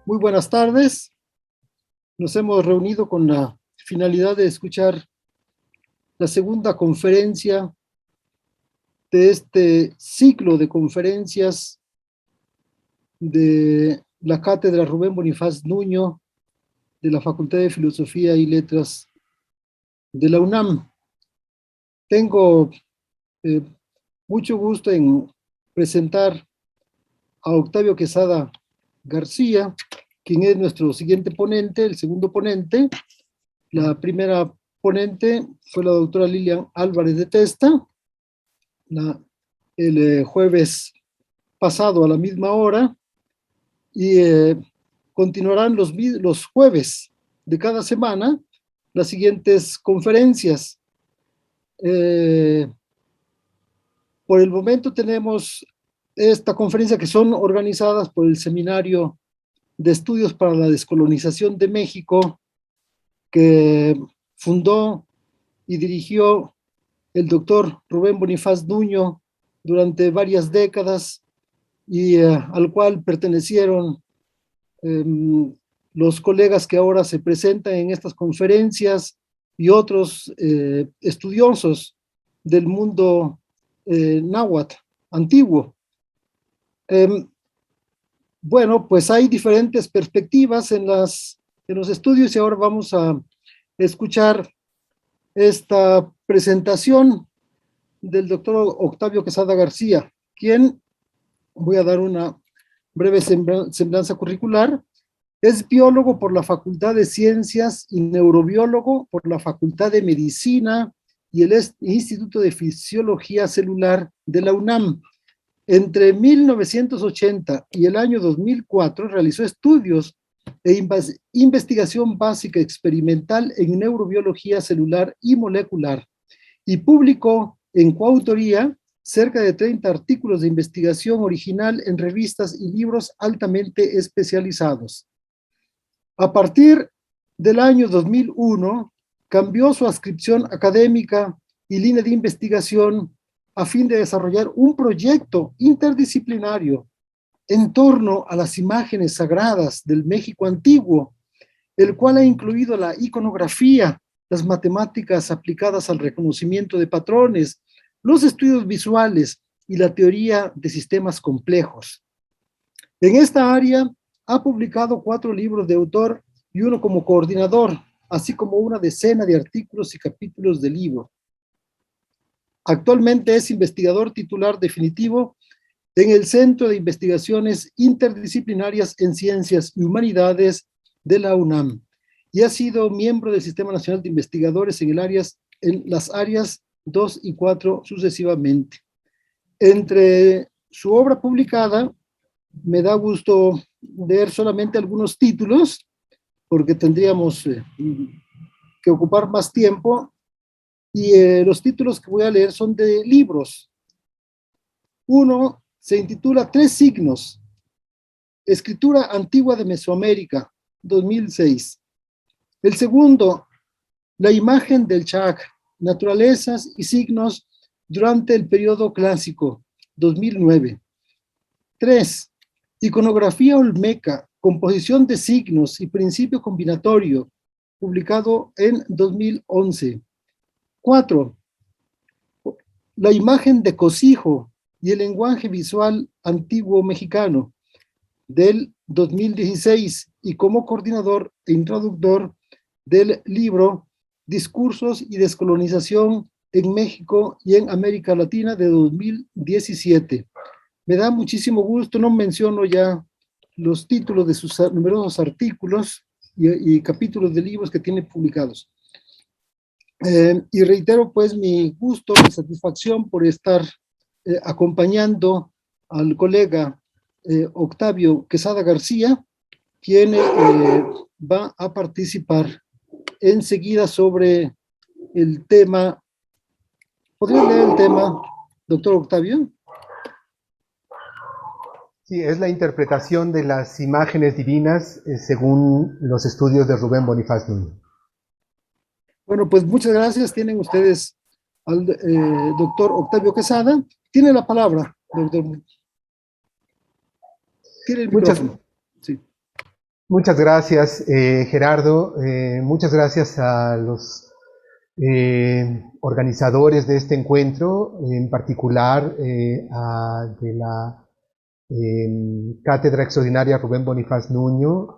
Muy buenas tardes. Nos hemos reunido con la finalidad de escuchar la segunda conferencia de este ciclo de conferencias de la Cátedra Rubén Bonifaz Nuño de la Facultad de Filosofía y Letras de la UNAM. Tengo eh, mucho gusto en presentar a Octavio Quesada García, quien es nuestro siguiente ponente, el segundo ponente. La primera ponente fue la doctora Lilian Álvarez de Testa, el jueves pasado a la misma hora, y continuarán los jueves de cada semana las siguientes conferencias. Por el momento tenemos esta conferencia que son organizadas por el Seminario de Estudios para la Descolonización de México, que fundó y dirigió el doctor Rubén Bonifaz Nuño durante varias décadas y al cual pertenecieron los colegas que ahora se presentan en estas conferencias y otros estudiosos del mundo náhuatl antiguo. Bueno, pues hay diferentes perspectivas en los estudios y ahora vamos a escuchar esta presentación del doctor Octavio Quesada García, quien, voy a dar una breve semblanza curricular, es biólogo por la Facultad de Ciencias y neurobiólogo por la Facultad de Medicina y el Instituto de Fisiología Celular de la UNAM. Entre 1980 y el año 2004 realizó estudios e investigación básica experimental en neurobiología celular y molecular y publicó en coautoría cerca de 30 artículos de investigación original en revistas y libros altamente especializados. A partir del año 2001, cambió su adscripción académica y línea de investigación a fin de desarrollar un proyecto interdisciplinario en torno a las imágenes sagradas del México antiguo, el cual ha incluido la iconografía, las matemáticas aplicadas al reconocimiento de patrones, los estudios visuales y la teoría de sistemas complejos. En esta área ha publicado 4 libros de autor y uno como coordinador, así como una decena de artículos y capítulos de libro. Actualmente es investigador titular definitivo en el Centro de Investigaciones Interdisciplinarias en Ciencias y Humanidades de la UNAM y ha sido miembro del Sistema Nacional de Investigadores en las áreas 2 y 4 sucesivamente. Entre su obra publicada, me da gusto leer solamente algunos títulos, porque tendríamos que ocupar más tiempo, y los títulos que voy a leer son de libros. Uno se intitula Tres signos, Escritura Antigua de Mesoamérica, 2006. El segundo, La imagen del Chak, Naturalezas y signos durante el periodo clásico, 2009. 3. Iconografía olmeca, composición de signos y principio combinatorio, publicado en 2011. 4. La imagen de Cosijo y el lenguaje visual antiguo mexicano, del 2016, y como coordinador e introductor del libro Discursos y Descolonización en México y en América Latina, de 2017. Me da muchísimo gusto, no menciono ya los títulos de sus numerosos artículos y capítulos de libros que tiene publicados. Y reitero pues mi gusto, mi satisfacción por estar acompañando al colega Octavio Quesada García, quien va a participar enseguida sobre el tema. ¿Podría leer el tema, doctor Octavio? Sí, es la interpretación de las imágenes divinas según los estudios de Rubén Bonifaz Nuño. Bueno, pues muchas gracias. Tienen ustedes al doctor Octavio Quesada. Tiene la palabra, doctor. Tiene el Muchas, micrófono. Sí. Muchas gracias, Gerardo. Muchas gracias a los organizadores de este encuentro, en particular de la Cátedra Extraordinaria Rubén Bonifaz Nuño.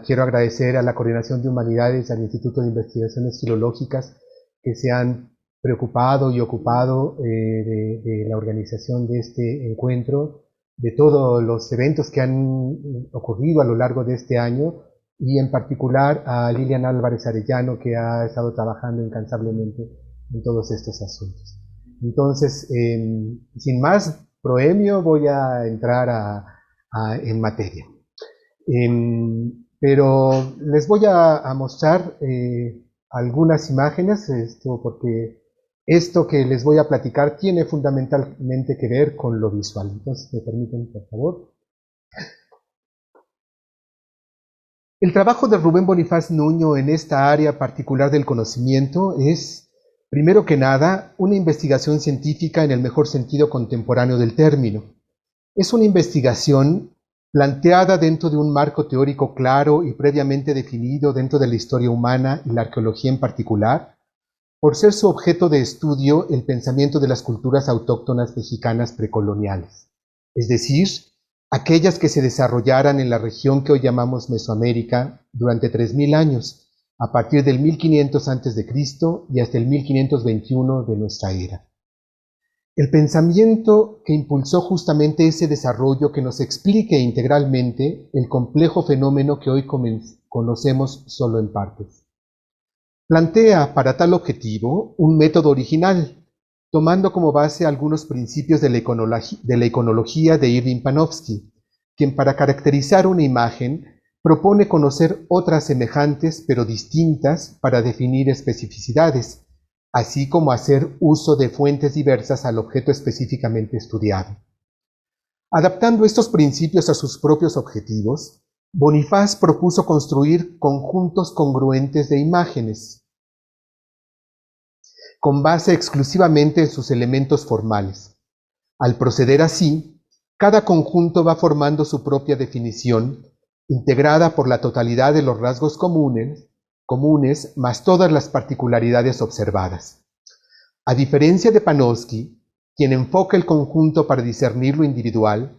Quiero agradecer a la Coordinación de Humanidades, al Instituto de Investigaciones Filológicas, que se han preocupado y ocupado de la organización de este encuentro, de todos los eventos que han ocurrido a lo largo de este año, y en particular a Lilian Álvarez Arellano, que ha estado trabajando incansablemente en todos estos asuntos. Entonces, sin más proemio, voy a entrar en materia. Pero les voy a mostrar algunas imágenes, porque esto que les voy a platicar tiene fundamentalmente que ver con lo visual. Entonces, ¿me permiten, por favor? El trabajo de Rubén Bonifaz Nuño en esta área particular del conocimiento es, primero que nada, una investigación científica en el mejor sentido contemporáneo del término. Es una investigación planteada dentro de un marco teórico claro y previamente definido dentro de la historia humana y la arqueología en particular, por ser su objeto de estudio el pensamiento de las culturas autóctonas mexicanas precoloniales, es decir, aquellas que se desarrollaran en la región que hoy llamamos Mesoamérica durante 3000 años, a partir del 1500 a.C. y hasta el 1521 de nuestra era. El pensamiento que impulsó justamente ese desarrollo que nos explique integralmente el complejo fenómeno que hoy conocemos solo en partes. Plantea para tal objetivo un método original, tomando como base algunos principios de la iconología de Irving Panofsky, quien para caracterizar una imagen propone conocer otras semejantes pero distintas para definir especificidades, así como hacer uso de fuentes diversas al objeto específicamente estudiado. Adaptando estos principios a sus propios objetivos, Bonifaz propuso construir conjuntos congruentes de imágenes, con base exclusivamente en sus elementos formales. Al proceder así, cada conjunto va formando su propia definición, integrada por la totalidad de los rasgos comunes más todas las particularidades observadas. A diferencia de Panofsky, quien enfoca el conjunto para discernir lo individual,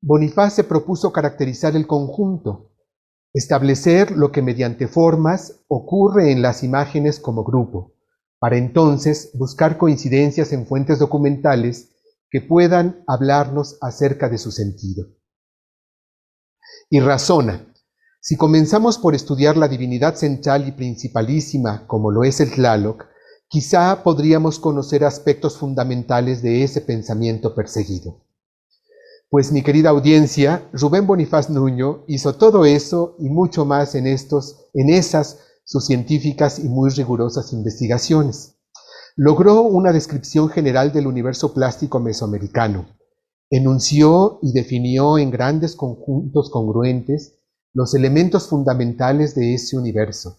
Bonifaz se propuso caracterizar el conjunto, establecer lo que mediante formas ocurre en las imágenes como grupo, para entonces buscar coincidencias en fuentes documentales que puedan hablarnos acerca de su sentido. Y razona, si comenzamos por estudiar la divinidad central y principalísima como lo es el Tlaloc, quizá podríamos conocer aspectos fundamentales de ese pensamiento perseguido. Pues mi querida audiencia, Rubén Bonifaz Nuño hizo todo eso y mucho más en esas sus científicas y muy rigurosas investigaciones. Logró una descripción general del universo plástico mesoamericano, enunció y definió en grandes conjuntos congruentes los elementos fundamentales de ese universo.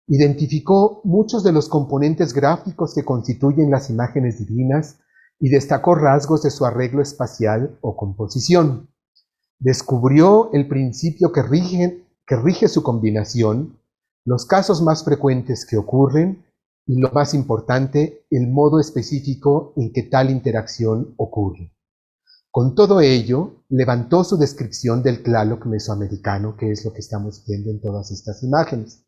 Identificó muchos de los componentes gráficos que constituyen las imágenes divinas y destacó rasgos de su arreglo espacial o composición. Descubrió el principio que rige su combinación, los casos más frecuentes que ocurren y, lo más importante, el modo específico en que tal interacción ocurre. Con todo ello, levantó su descripción del Tlaloc mesoamericano, que es lo que estamos viendo en todas estas imágenes.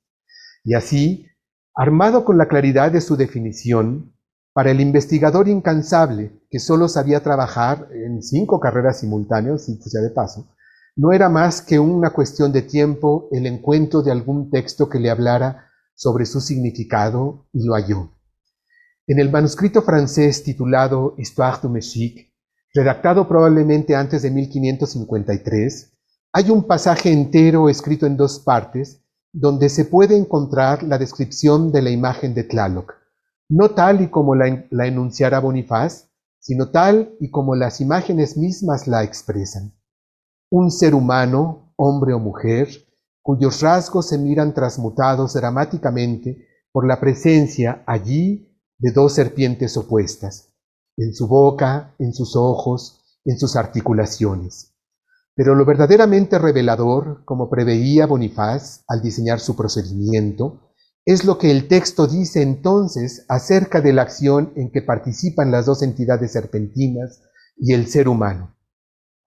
Y así, armado con la claridad de su definición, para el investigador incansable que solo sabía trabajar en 5 carreras simultáneas, y pues ya de paso, no era más que una cuestión de tiempo el encuentro de algún texto que le hablara sobre su significado, y lo halló. En el manuscrito francés titulado Histoire du Mexique, redactado probablemente antes de 1553, hay un pasaje entero escrito en 2 partes, donde se puede encontrar la descripción de la imagen de Tlaloc, no tal y como la enunciara Bonifaz, sino tal y como las imágenes mismas la expresan. Un ser humano, hombre o mujer, cuyos rasgos se miran transmutados dramáticamente por la presencia allí de 2 serpientes opuestas, en su boca, en sus ojos, en sus articulaciones. Pero lo verdaderamente revelador, como preveía Bonifaz al diseñar su procedimiento, es lo que el texto dice entonces acerca de la acción en que participan las dos entidades serpentinas y el ser humano.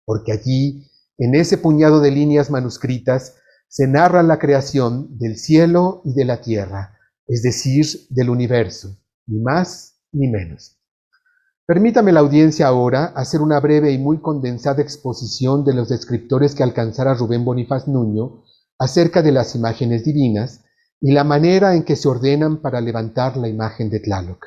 Porque allí, en ese puñado de líneas manuscritas, se narra la creación del cielo y de la tierra, es decir, del universo, ni más ni menos. Permítame la audiencia ahora hacer una breve y muy condensada exposición de los descriptores que alcanzara Rubén Bonifaz Nuño acerca de las imágenes divinas y la manera en que se ordenan para levantar la imagen de Tlaloc,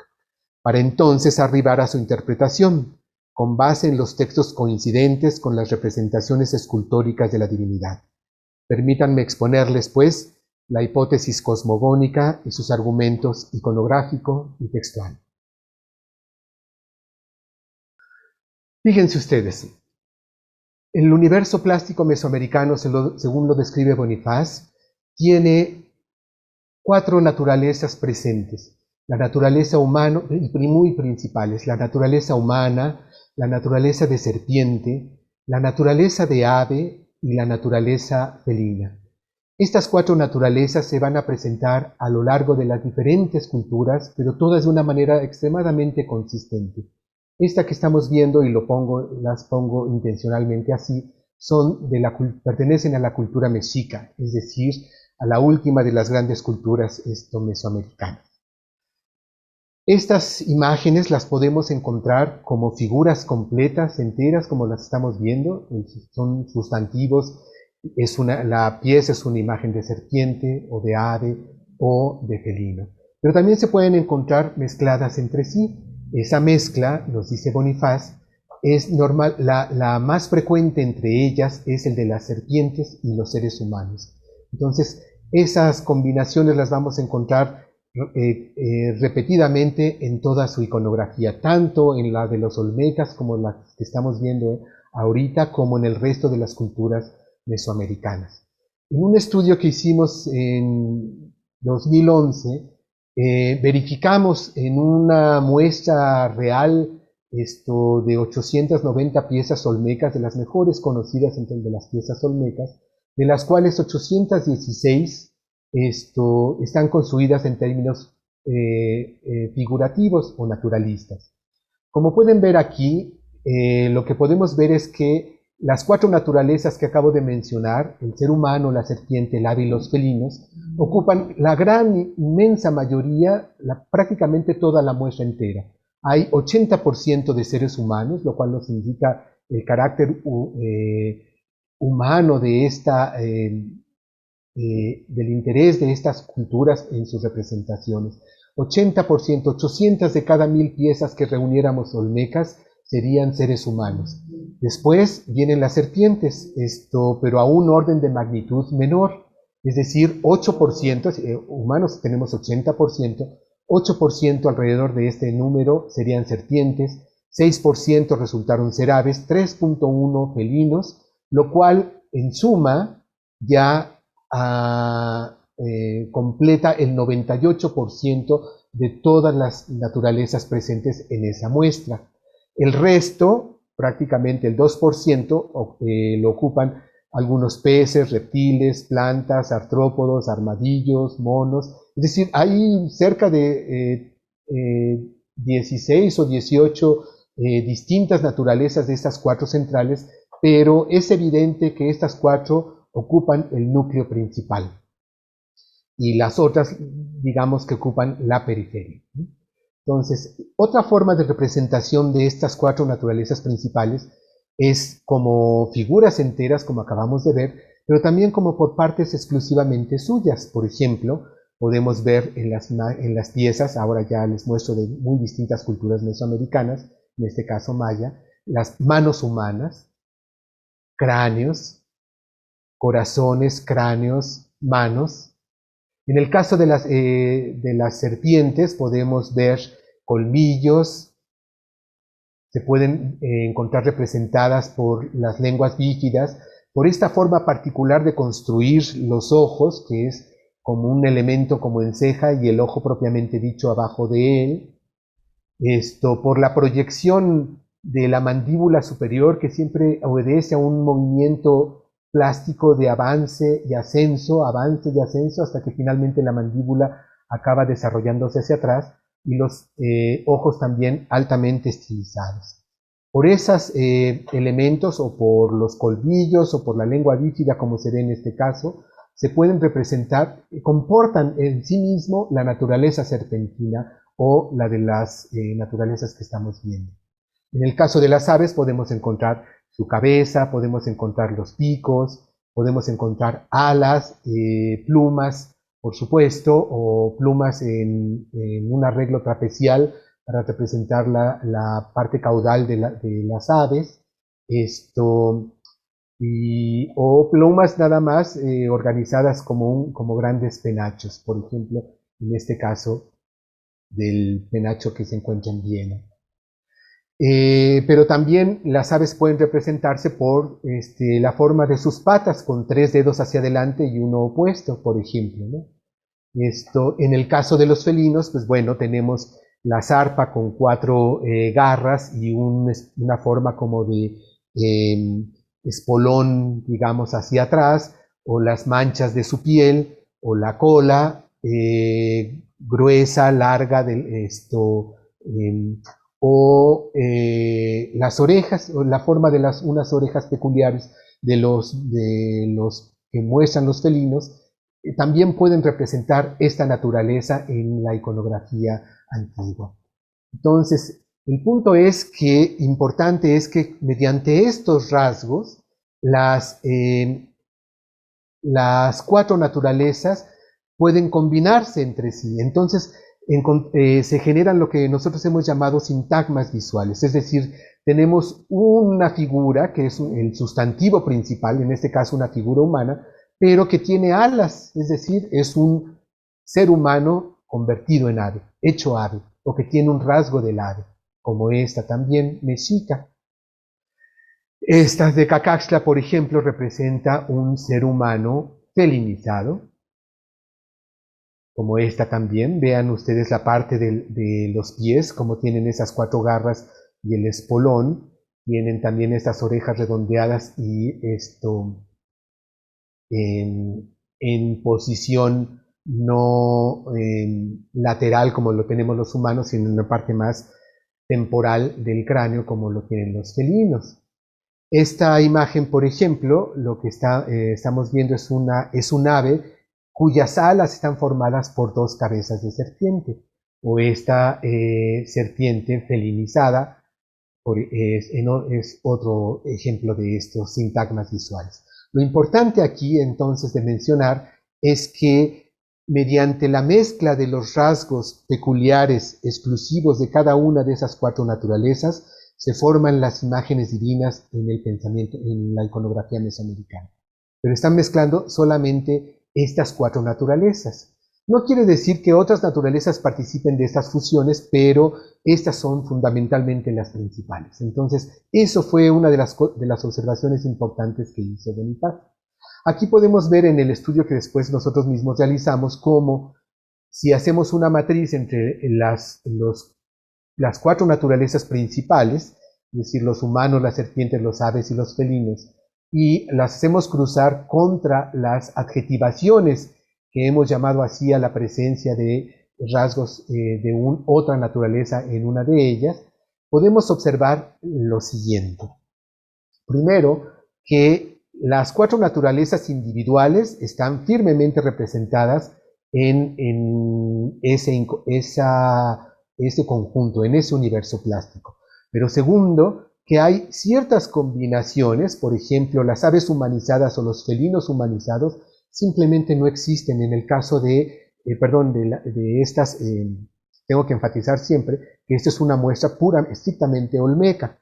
para entonces arribar a su interpretación, con base en los textos coincidentes con las representaciones escultóricas de la divinidad. Permítanme exponerles, pues, la hipótesis cosmogónica y sus argumentos iconográfico y textual. Fíjense ustedes, el universo plástico mesoamericano, según lo describe Bonifaz, tiene 4 naturalezas presentes. La naturaleza humana, y muy principales, la naturaleza humana, la naturaleza de serpiente, la naturaleza de ave y la naturaleza felina. Estas 4 naturalezas se van a presentar a lo largo de las diferentes culturas, pero todas de una manera extremadamente consistente. Esta que estamos viendo, y las pongo intencionalmente así, pertenecen a la cultura mexica, es decir, a la última de las grandes culturas mesoamericanas. Estas imágenes las podemos encontrar como figuras completas, enteras, como las estamos viendo, son sustantivos, la pieza es una imagen de serpiente, o de ave, o de felino. Pero también se pueden encontrar mezcladas entre sí. Esa mezcla, nos dice Bonifaz, es normal, la más frecuente entre ellas es el de las serpientes y los seres humanos. Entonces, esas combinaciones las vamos a encontrar repetidamente en toda su iconografía, tanto en la de los olmecas como las que estamos viendo ahorita, como en el resto de las culturas mesoamericanas. En un estudio que hicimos en 2011, verificamos en una muestra real de 890 piezas olmecas, de las mejores conocidas entre de las piezas olmecas, de las cuales 816 están construidas en términos figurativos o naturalistas. Como pueden ver aquí, lo que podemos ver es que las 4 naturalezas que acabo de mencionar, el ser humano, la serpiente, el ave y los felinos, ocupan la gran, inmensa mayoría, prácticamente toda la muestra entera. Hay 80% de seres humanos, lo cual nos indica el carácter humano de del interés de estas culturas en sus representaciones. 80%, 800 de cada 1000 piezas que reuniéramos olmecas serían seres humanos. Después vienen las serpientes, pero a un orden de magnitud menor, es decir, 8%, humanos tenemos 80%, 8% alrededor de este número serían serpientes, 6% resultaron ser aves, 3.1 felinos, lo cual en suma ya completa el 98% de todas las naturalezas presentes en esa muestra. El resto, prácticamente el 2%, lo ocupan algunos peces, reptiles, plantas, artrópodos, armadillos, monos. Es decir, hay cerca de 16 o 18 distintas naturalezas de estas 4 centrales, pero es evidente que estas 4 ocupan el núcleo principal y las otras, digamos que ocupan la periferia. Entonces, otra forma de representación de estas 4 naturalezas principales es como figuras enteras, como acabamos de ver, pero también como por partes exclusivamente suyas. Por ejemplo, podemos ver en las piezas, ahora ya les muestro de muy distintas culturas mesoamericanas, en este caso maya, las manos humanas, cráneos, corazones, cráneos, manos. En el caso de las serpientes podemos ver colmillos, se pueden encontrar representadas por las lenguas bífidas, por esta forma particular de construir los ojos, que es como un elemento como en ceja y el ojo propiamente dicho abajo de él. Por la proyección de la mandíbula superior, que siempre obedece a un movimiento plástico de avance y ascenso, hasta que finalmente la mandíbula acaba desarrollándose hacia atrás y los ojos también altamente estilizados. Por esos elementos, o por los colmillos, o por la lengua bífida, como se ve en este caso, se pueden representar, comportan en sí mismo la naturaleza serpentina o la de las naturalezas que estamos viendo. En el caso de las aves podemos encontrar su cabeza, podemos encontrar los picos, podemos encontrar alas, plumas, por supuesto, o plumas en un arreglo trapecial para representar la parte caudal de las aves, o plumas nada más organizadas como grandes penachos, por ejemplo, en este caso del penacho que se encuentra en Viena. Pero también las aves pueden representarse por la forma de sus patas, con 3 dedos hacia adelante y uno opuesto, por ejemplo, ¿no? En el caso de los felinos, pues bueno, tenemos la zarpa con 4 garras y una forma como de espolón, digamos, hacia atrás, o las manchas de su piel, o la cola gruesa, larga, o las orejas, o la forma de unas orejas peculiares de los que muestran los felinos, también pueden representar esta naturaleza en la iconografía antigua. Entonces, el punto importante es que mediante estos rasgos, las 4 naturalezas pueden combinarse entre sí. Entonces, se generan lo que nosotros hemos llamado sintagmas visuales, es decir, tenemos una figura que es el sustantivo principal, en este caso una figura humana, pero que tiene alas, es decir, es un ser humano convertido en ave, hecho ave, o que tiene un rasgo del ave, como esta también, mexica. Esta de Cacaxtla, por ejemplo, representa un ser humano felinizado, como esta también. Vean ustedes la parte de los pies, como tienen esas 4 garras y el espolón. Tienen también estas orejas redondeadas y en posición no lateral como lo tenemos los humanos, sino en una parte más temporal del cráneo como lo tienen los felinos. Esta imagen, por ejemplo, lo que estamos viendo es un ave cuyas alas están formadas por 2 cabezas de serpiente, o esta serpiente felinizada es otro ejemplo de estos sintagmas visuales. Lo importante aquí entonces de mencionar es que mediante la mezcla de los rasgos peculiares exclusivos de cada una de esas 4 naturalezas se forman las imágenes divinas en el pensamiento, en la iconografía mesoamericana. Pero están mezclando solamente estas 4 naturalezas. No quiere decir que otras naturalezas participen de estas fusiones, pero estas son fundamentalmente las principales. Entonces, eso fue una de las observaciones importantes que hizo Bonifacio. Aquí podemos ver en el estudio que después nosotros mismos realizamos cómo si hacemos una matriz entre las 4 naturalezas principales, es decir, los humanos, las serpientes, los aves y los felinos, y las hacemos cruzar contra las adjetivaciones que hemos llamado así a la presencia de rasgos de otra naturaleza en una de ellas, podemos observar lo siguiente. Primero, que las 4 naturalezas individuales están firmemente representadas en ese conjunto, en ese universo plástico. Pero segundo, que hay ciertas combinaciones, por ejemplo, las aves humanizadas o los felinos humanizados simplemente no existen. En el caso de estas, tengo que enfatizar siempre que esta es una muestra estrictamente olmeca.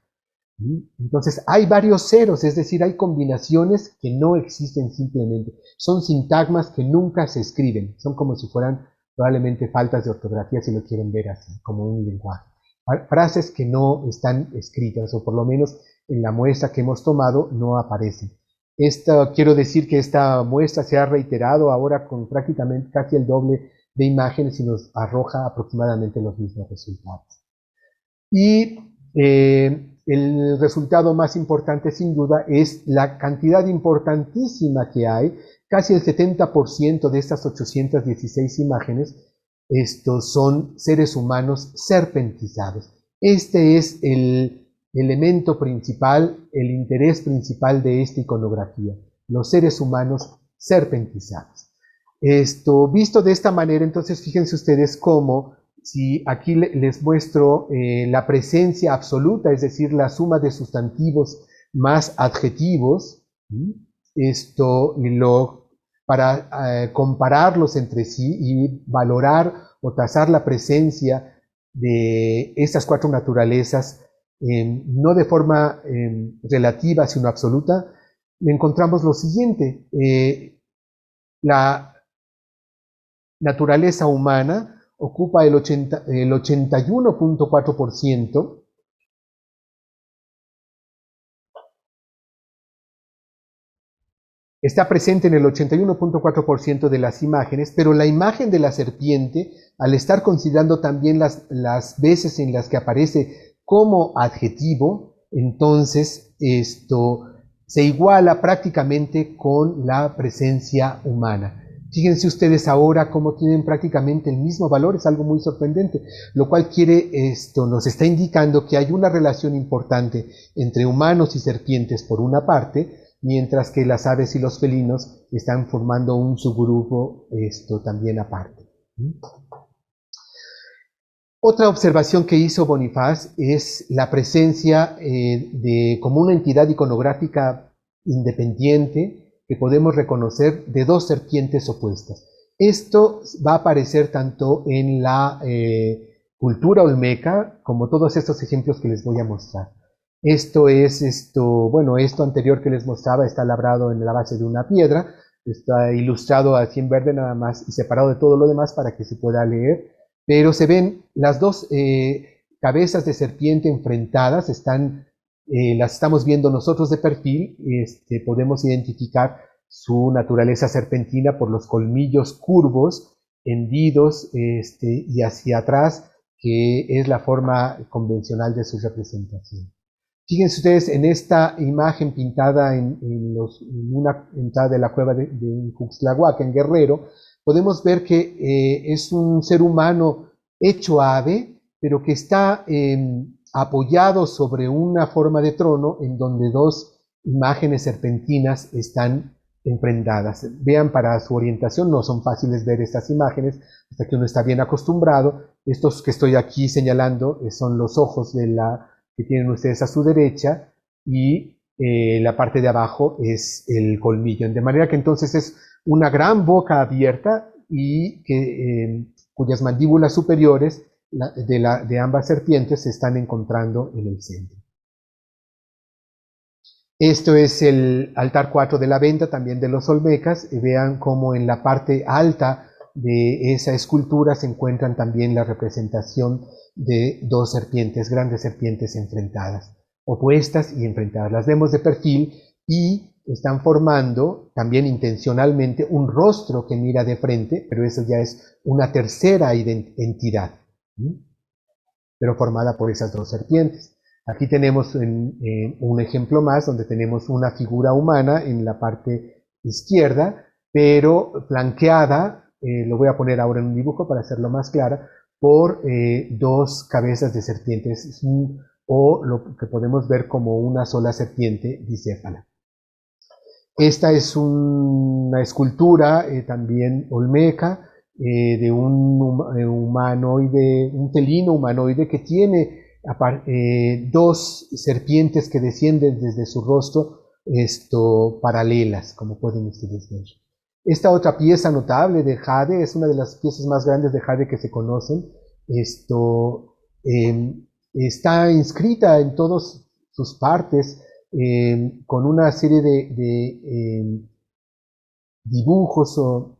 Entonces hay varios ceros, es decir, hay combinaciones que no existen simplemente. Son sintagmas que nunca se escriben, son como si fueran probablemente faltas de ortografía, si lo quieren ver así, como un lenguaje. Frases que no están escritas, o por lo menos en la muestra que hemos tomado no aparecen. Quiero decir que esta muestra se ha reiterado ahora con prácticamente casi el doble de imágenes y nos arroja aproximadamente los mismos resultados. Y el resultado más importante sin duda es la cantidad importantísima que hay. Casi el 70% de estas 816 imágenes, estos son seres humanos serpentizados. Este es el elemento principal, el interés principal de esta iconografía, los seres humanos serpentizados. Visto de esta manera, entonces fíjense ustedes cómo, si aquí les muestro la presencia absoluta, es decir, la suma de sustantivos más adjetivos, para compararlos entre sí y valorar o tasar la presencia de estas cuatro naturalezas, no de forma relativa, sino absoluta, encontramos lo siguiente. La naturaleza humana ocupa el 81.4%, está presente en el 81.4% de las imágenes, pero la imagen de la serpiente, al estar considerando también las veces en las que aparece como adjetivo, entonces esto se iguala prácticamente con la presencia humana. Fíjense ustedes ahora cómo tienen prácticamente el mismo valor, es algo muy sorprendente, lo cual nos está indicando que hay una relación importante entre humanos y serpientes por una parte, mientras que las aves y los felinos están formando un subgrupo también aparte. Otra observación que hizo Bonifaz es la presencia como una entidad iconográfica independiente que podemos reconocer de dos serpientes opuestas. Esto va a aparecer tanto en la cultura olmeca como todos estos ejemplos que les voy a mostrar. Esto anterior que les mostraba está labrado en la base de una piedra, está ilustrado así en verde nada más y separado de todo lo demás para que se pueda leer, pero se ven las dos cabezas de serpiente enfrentadas, las estamos viendo nosotros de perfil, podemos identificar su naturaleza serpentina por los colmillos curvos, hendidos y hacia atrás, que es la forma convencional de su representación. Fíjense ustedes en esta imagen pintada en una entrada de la cueva de Cuxtlahuaca, en Guerrero, podemos ver que es un ser humano hecho ave, pero que está apoyado sobre una forma de trono en donde dos imágenes serpentinas están emprendadas. Vean, para su orientación no son fáciles ver estas imágenes hasta que uno está bien acostumbrado. Estos que estoy aquí señalando son los ojos que tienen ustedes a su derecha y la parte de abajo es el colmillo. De manera que entonces es una gran boca abierta y cuyas mandíbulas superiores de ambas serpientes se están encontrando en el centro. Esto es el altar 4 de la venta, también de los olmecas. Vean cómo en la parte alta de esa escultura se encuentran también la representación de dos serpientes, grandes serpientes enfrentadas, opuestas y enfrentadas. Las vemos de perfil y están formando también intencionalmente un rostro que mira de frente, pero eso ya es una tercera entidad, pero formada por esas dos serpientes. Aquí tenemos un ejemplo más donde tenemos una figura humana en la parte izquierda, pero flanqueada, lo voy a poner ahora en un dibujo para hacerlo más clara, por dos cabezas de serpientes, o lo que podemos ver como una sola serpiente bicéfala. Esta es una escultura también olmeca de un felino humanoide que tiene dos serpientes que descienden desde su rostro paralelas, como pueden ustedes ver. Esta otra pieza notable de jade es una de las piezas más grandes de jade que se conocen. Está inscrita en todas sus partes con una serie de dibujos o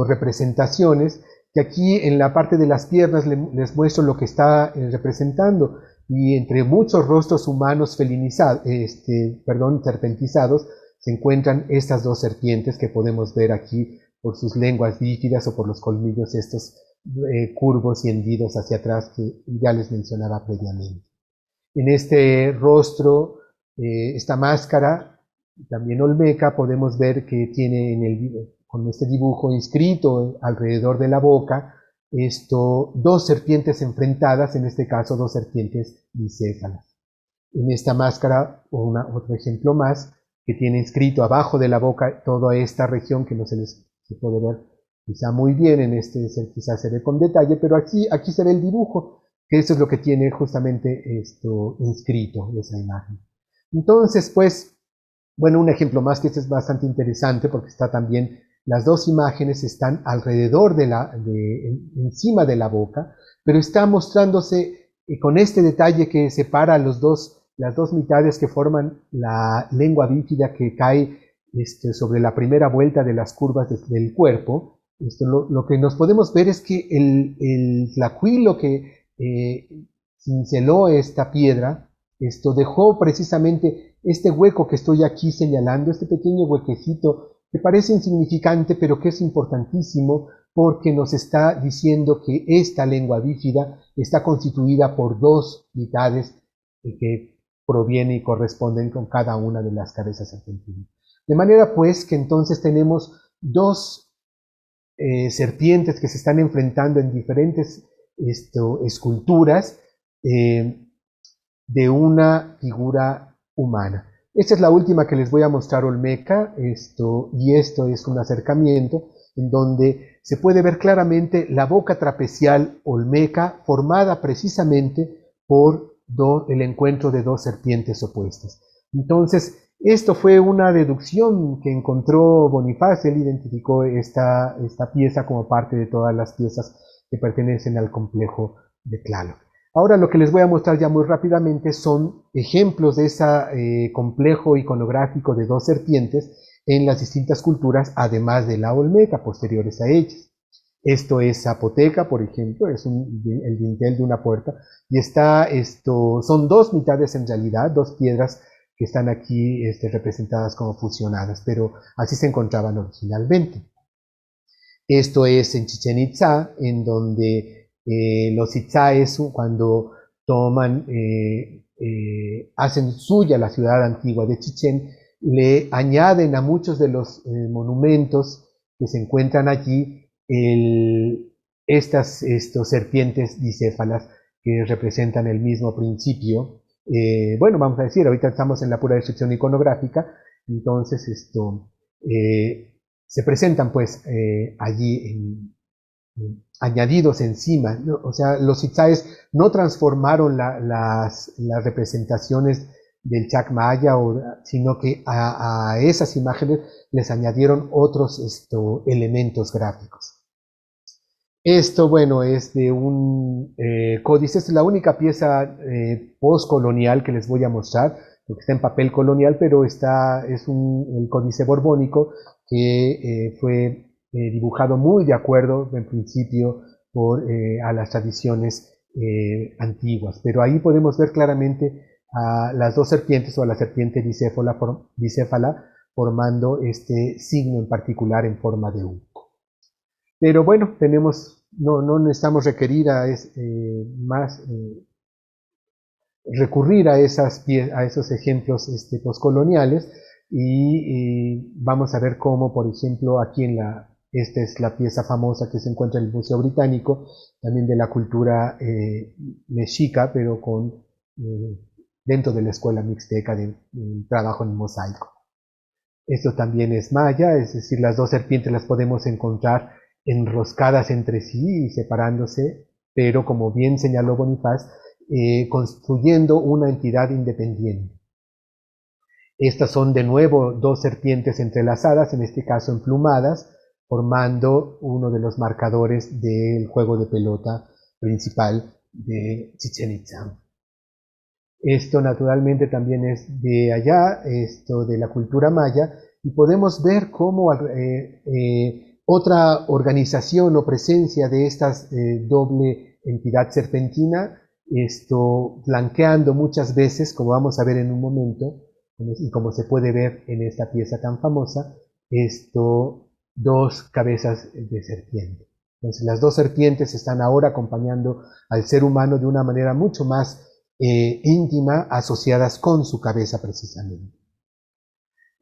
representaciones que aquí en la parte de las piernas les muestro lo que está representando, y entre muchos rostros humanos serpentizados se encuentran estas dos serpientes que podemos ver aquí por sus lenguas bífidas o por los colmillos estos curvos y hendidos hacia atrás que ya les mencionaba previamente. En este rostro, esta máscara, también olmeca, podemos ver que tiene con este dibujo inscrito alrededor de la boca, dos serpientes enfrentadas, en este caso dos serpientes bicéfalas. En esta máscara, otro ejemplo más, que tiene inscrito abajo de la boca toda esta región que no se puede ver quizá muy bien, quizás se ve con detalle, pero aquí se ve el dibujo, que eso es lo que tiene justamente esto inscrito, esa imagen. Entonces, pues, bueno, un ejemplo más que este es bastante interesante porque está también, las dos imágenes están alrededor encima de la boca, pero está mostrándose con este detalle que separa las dos mitades que forman la lengua bífida que cae sobre la primera vuelta de las curvas del cuerpo. Lo que nos podemos ver es que el tlacuilo que cinceló esta piedra, dejó precisamente este hueco que estoy aquí señalando, este pequeño huequecito que parece insignificante, pero que es importantísimo porque nos está diciendo que esta lengua bífida está constituida por dos mitades que provienen y corresponden con cada una de las cabezas argentinas. De manera pues que entonces tenemos dos serpientes que se están enfrentando en diferentes esculturas de una figura humana. Esta es la última que les voy a mostrar, olmeca, y esto es un acercamiento en donde se puede ver claramente la boca trapecial olmeca formada precisamente por el encuentro de dos serpientes opuestas. Entonces, esto fue una deducción que encontró Bonifaz. Él identificó esta pieza como parte de todas las piezas que pertenecen al complejo de Tlaloc. Ahora lo que les voy a mostrar ya muy rápidamente son ejemplos de ese complejo iconográfico de dos serpientes en las distintas culturas, además de la olmeca, posteriores a ellas. Esto es zapoteca, por ejemplo, es el dintel de una puerta, y son dos mitades en realidad, dos piedras que están aquí representadas como fusionadas, pero así se encontraban originalmente. Esto es en Chichén Itzá, en donde los itzáes, cuando hacen suya la ciudad antigua de Chichén, le añaden a muchos de los monumentos que se encuentran allí estas serpientes bicéfalas que representan el mismo principio. Bueno, vamos a decir, ahorita estamos en la pura descripción iconográfica, entonces se presentan pues allí añadidos encima, ¿no? O sea, los itzáes no transformaron las representaciones del Chacmaya, sino que a esas imágenes les añadieron otros elementos gráficos. Esto, bueno, es de un códice. Esta es la única pieza postcolonial que les voy a mostrar, porque está en papel colonial, pero es el códice borbónico que fue dibujado muy de acuerdo, en principio, a las tradiciones antiguas. Pero ahí podemos ver claramente a las dos serpientes o a la serpiente bicéfala formando este signo en particular en forma de U. Pero bueno, no necesitamos recurrir a esos ejemplos postcoloniales y vamos a ver cómo, por ejemplo, aquí esta es la pieza famosa que se encuentra en el Museo Británico, también de la cultura mexica, pero dentro de la escuela mixteca del trabajo en mosaico. Esto también es maya, es decir, las dos serpientes las podemos encontrar enroscadas entre sí y separándose, pero como bien señaló Bonifaz, construyendo una entidad independiente. Estas son de nuevo dos serpientes entrelazadas, en este caso emplumadas, formando uno de los marcadores del juego de pelota principal de Chichén Itzá. Esto naturalmente también es de allá, esto de la cultura maya, y podemos ver cómo otra organización o presencia de esta doble entidad serpentina, flanqueando muchas veces, como vamos a ver en un momento, y como se puede ver en esta pieza tan famosa, dos cabezas de serpiente. Entonces las dos serpientes están ahora acompañando al ser humano de una manera mucho más íntima asociadas con su cabeza precisamente.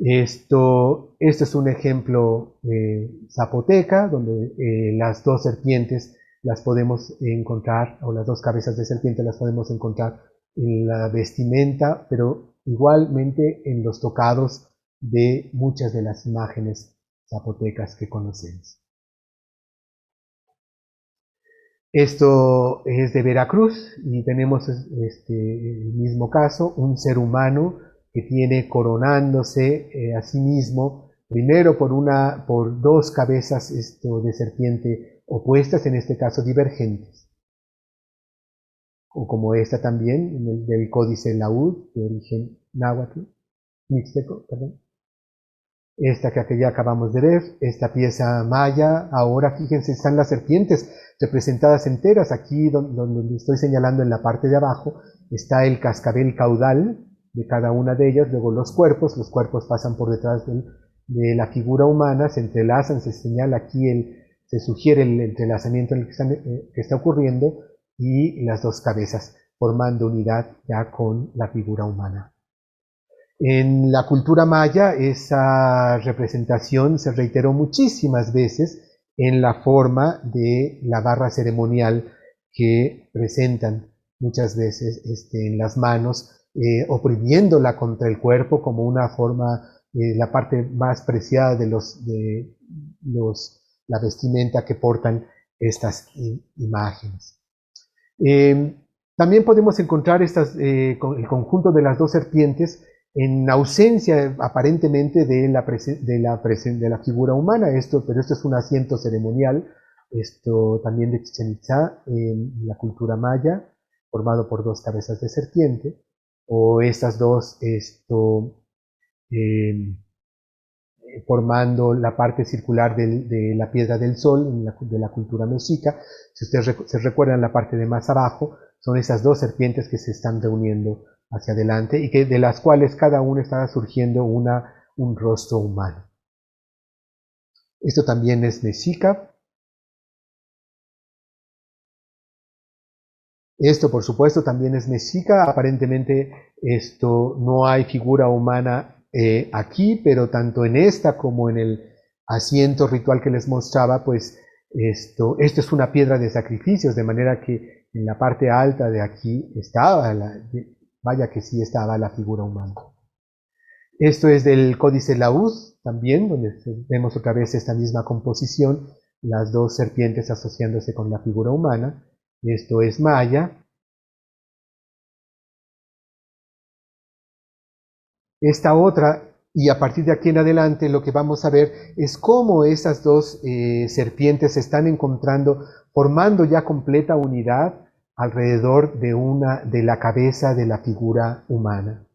Esto es un ejemplo zapoteca, donde las dos serpientes las podemos encontrar, o las dos cabezas de serpiente las podemos encontrar en la vestimenta, pero igualmente en los tocados de muchas de las imágenes zapotecas que conocemos. Esto es de Veracruz y tenemos el mismo caso, un ser humano que tiene coronándose a sí mismo, primero por dos cabezas de serpiente opuestas, en este caso divergentes, o como esta también, en el del códice Laúd, de origen náhuatl, mixteco, perdón. Esta que ya acabamos de ver, esta pieza maya, ahora fíjense, están las serpientes representadas enteras. Aquí donde estoy señalando en la parte de abajo, está el cascabel caudal de cada una de ellas, luego los cuerpos pasan por detrás de la figura humana, se entrelazan, se señala aquí, se sugiere el entrelazamiento en el que está ocurriendo, y las dos cabezas formando unidad ya con la figura humana. En la cultura maya esa representación se reiteró muchísimas veces en la forma de la barra ceremonial que presentan muchas veces en las manos, oprimiéndola contra el cuerpo como una forma, la parte más preciada de la vestimenta que portan estas imágenes. También podemos encontrar el conjunto de las dos serpientes en ausencia aparentemente de la figura humana, pero esto es un asiento ceremonial, esto también de Chichén Itzá, en la cultura maya, formado por dos cabezas de serpiente, o estas dos, formando la parte circular de la piedra del sol de la cultura mexica. Si ustedes se recuerdan la parte de más abajo, son esas dos serpientes que se están reuniendo hacia adelante y de las cuales cada una está surgiendo un rostro humano. Esto también es mexica. Esto, por supuesto, también es mexica. Aparentemente no hay figura humana aquí, pero tanto en esta como en el asiento ritual que les mostraba, pues esto es una piedra de sacrificios, de manera que en la parte alta de aquí estaba, vaya que sí estaba la figura humana. Esto es del códice Laúd también, donde vemos otra vez esta misma composición, las dos serpientes asociándose con la figura humana. Esto es maya. Esta otra, y a partir de aquí en adelante lo que vamos a ver es cómo esas dos serpientes se están encontrando, formando ya completa unidad alrededor de la cabeza de la figura humana.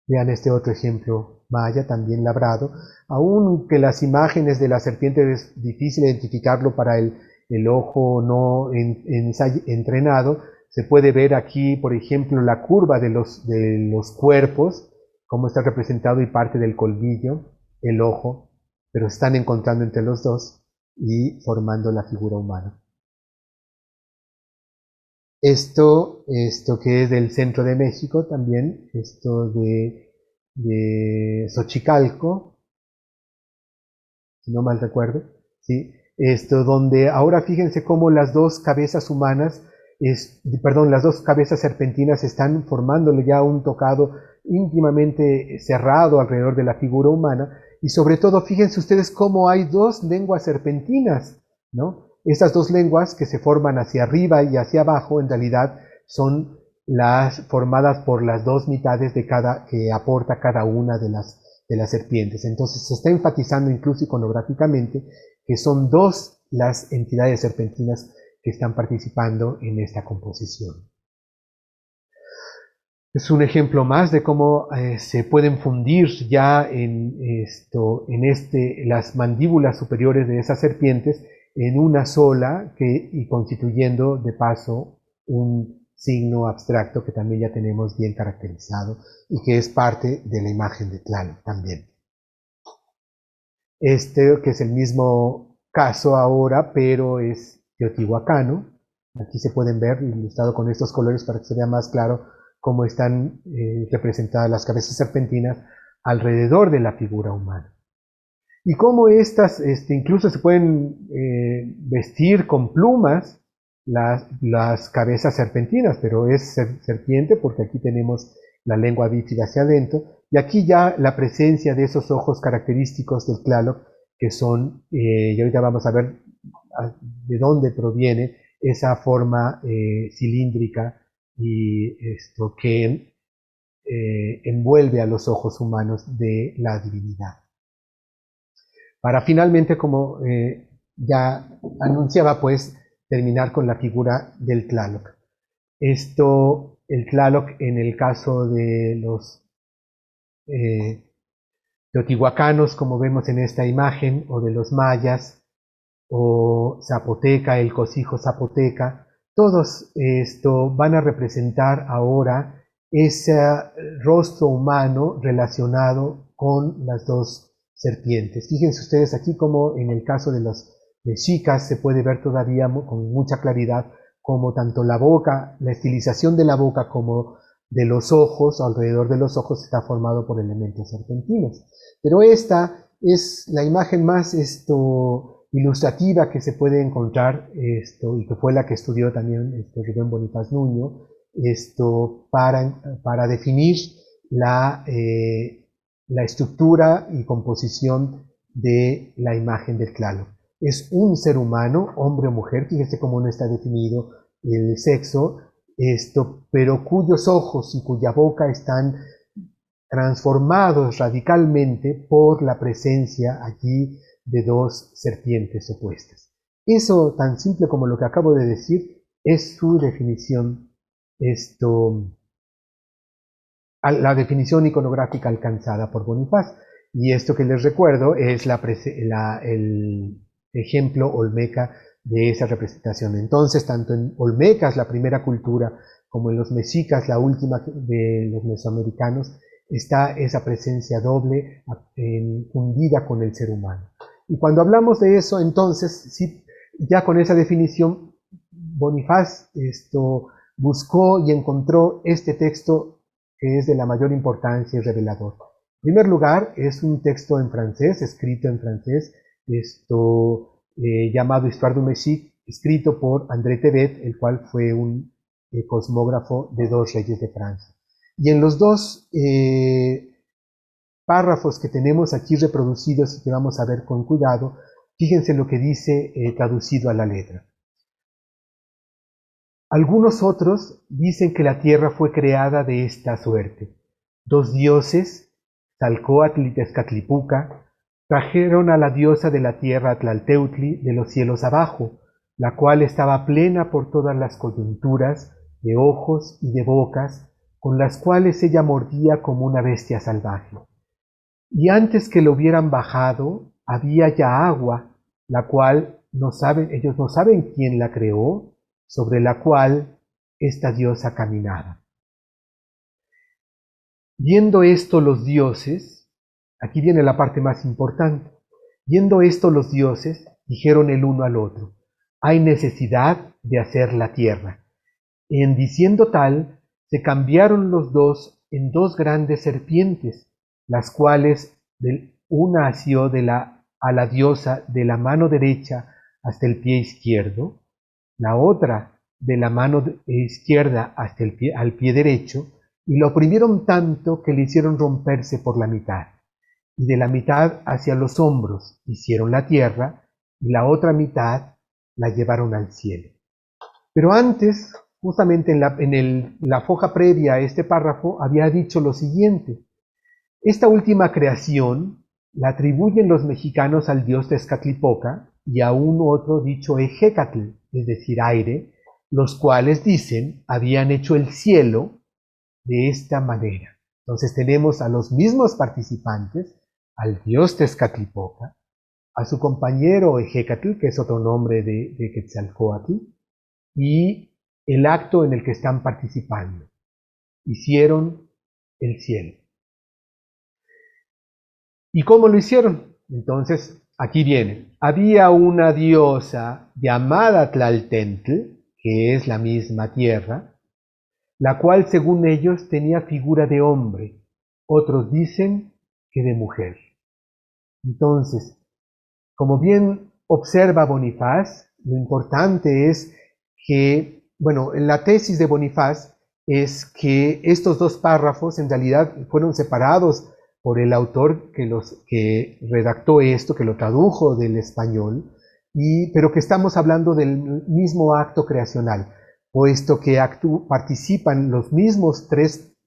Vean este otro ejemplo maya, también labrado. Aunque las imágenes de la serpiente es difícil identificarlo para el ojo no entrenado, se puede ver aquí, por ejemplo, la curva de los cuerpos, cómo está representado y parte del colmillo, el ojo, pero se están encontrando entre los dos y formando la figura humana. Esto que es del centro de México también, esto de Xochicalco, si no mal recuerdo, ¿sí? Esto donde ahora fíjense cómo las dos cabezas humanas, las dos cabezas serpentinas están formándole ya un tocado íntimamente cerrado alrededor de la figura humana, y sobre todo fíjense ustedes cómo hay dos lenguas serpentinas, ¿no? Estas dos lenguas que se forman hacia arriba y hacia abajo en realidad son las formadas por las dos mitades que aporta cada una de las serpientes. Entonces se está enfatizando incluso iconográficamente que son dos las entidades serpentinas que están participando en esta composición. Es un ejemplo más de cómo se pueden fundir ya las mandíbulas superiores de esas serpientes en una sola y constituyendo de paso un signo abstracto que también ya tenemos bien caracterizado y que es parte de la imagen de Tlaloc también. Que es el mismo caso ahora, pero es teotihuacano, Aquí se pueden ver ilustrado con estos colores para que se vea más claro cómo están representadas las cabezas serpentinas alrededor de la figura humana. Y cómo estas incluso se pueden vestir con plumas las cabezas serpentinas, pero es serpiente porque aquí tenemos la lengua bífida hacia adentro, y aquí ya la presencia de esos ojos característicos del Tlaloc, que son, y ahorita vamos a ver de dónde proviene esa forma cilíndrica y esto que envuelve a los ojos humanos de la divinidad. Para finalmente, como ya anunciaba, pues terminar con la figura del Tlaloc. El Tlaloc en el caso de los teotihuacanos, como vemos en esta imagen, o de los mayas, o zapoteca, el cosijo zapoteca, todos van a representar ahora ese rostro humano relacionado con las dos serpientes. Fíjense ustedes aquí como en el caso de los mexicas se puede ver todavía con mucha claridad como tanto la boca, la estilización de la boca como de los ojos, alrededor de los ojos está formado por elementos serpentinos. Pero esta es la imagen más ilustrativa que se puede encontrar, y que fue la que estudió también Rubén Bonifaz Nuño, para definir la estructura y composición de la imagen del Tlaloc. Es un ser humano, hombre o mujer, fíjese cómo no está definido el sexo, pero cuyos ojos y cuya boca están transformados radicalmente por la presencia allí de dos serpientes opuestas. Eso, tan simple como lo que acabo de decir, es su definición, la definición iconográfica alcanzada por Bonifaz. Y esto que les recuerdo es el ejemplo olmeca de esa representación. Entonces, tanto en olmecas, la primera cultura, como en los mexicas, la última de los mesoamericanos, está esa presencia doble fundida con el ser humano. Y cuando hablamos de eso, entonces, sí, ya con esa definición, Bonifaz buscó y encontró este texto que es de la mayor importancia y revelador. En primer lugar, es un texto en francés, escrito en francés, llamado Histoire du Mexique, escrito por André Tebet, el cual fue un cosmógrafo de dos reyes de Francia. Y en los dos párrafos que tenemos aquí reproducidos y que vamos a ver con cuidado, fíjense lo que dice traducido a la letra. Algunos otros dicen que la tierra fue creada de esta suerte. Dos dioses, Tzalcóatl y Tezcatlipuca, trajeron a la diosa de la tierra Tlalteutli de los cielos abajo, la cual estaba plena por todas las coyunturas de ojos y de bocas, con las cuales ella mordía como una bestia salvaje. Y antes que lo hubieran bajado, había ya agua, la cual ellos no saben quién la creó, sobre la cual esta diosa caminaba. Viendo esto los dioses, aquí viene la parte más importante, viendo esto los dioses dijeron el uno al otro, hay necesidad de hacer la tierra. En diciendo tal, se cambiaron los dos en dos grandes serpientes, las cuales una asió a la diosa de la mano derecha hasta el pie izquierdo, la otra de la mano izquierda hasta al pie derecho, y lo oprimieron tanto que le hicieron romperse por la mitad, y de la mitad hacia los hombros hicieron la tierra, y la otra mitad la llevaron al cielo. Pero antes, justamente en la foja previa a este párrafo, había dicho lo siguiente: esta última creación la atribuyen los mexicanos al dios Tezcatlipoca y a un otro dicho Ejecatl, es decir, aire, los cuales dicen habían hecho el cielo de esta manera. Entonces tenemos a los mismos participantes, al dios Tezcatlipoca, a su compañero Ejecatl, que es otro nombre de Quetzalcóatl, y el acto en el que están participando. Hicieron el cielo. ¿Y cómo lo hicieron? Entonces, aquí viene. Había una diosa llamada Tlaltentl, que es la misma tierra, la cual según ellos tenía figura de hombre, otros dicen que de mujer. Entonces, como bien observa Bonifaz, lo importante es que, bueno, en la tesis de Bonifaz es que estos dos párrafos en realidad fueron separados por el autor que redactó esto, que lo tradujo del español, pero que estamos hablando del mismo acto creacional, puesto que participan los mismos tres